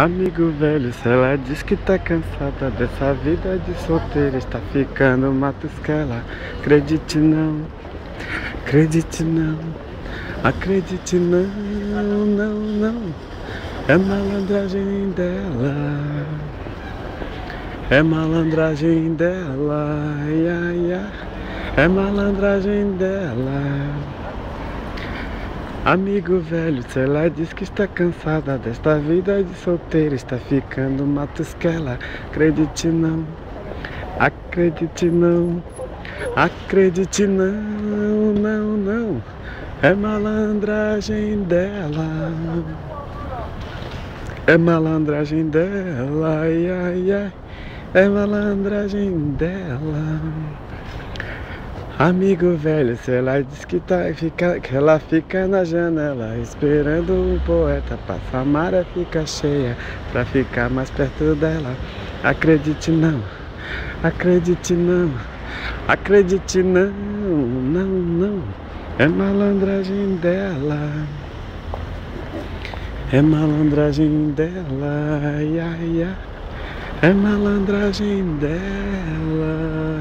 Amigo velho, se ela diz que tá cansada dessa vida de solteira, está ficando matusquela. Acredite não, acredite não, acredite não, não, não. É malandragem dela, é malandragem dela, ia, ia. É malandragem dela. Amigo velho, se ela diz que está cansada desta vida de solteira, está ficando matusquela. Acredite não, acredite não, acredite não, não, não. É malandragem dela, é malandragem dela, ai, ai, ai. É malandragem dela. Amigo velho, se ela diz que que ela fica na janela esperando um poeta passar, a maré fica cheia pra ficar mais perto dela. Acredite não, acredite não, acredite não, não, não. É malandragem dela, é malandragem dela, ai, ai, ai. É malandragem dela.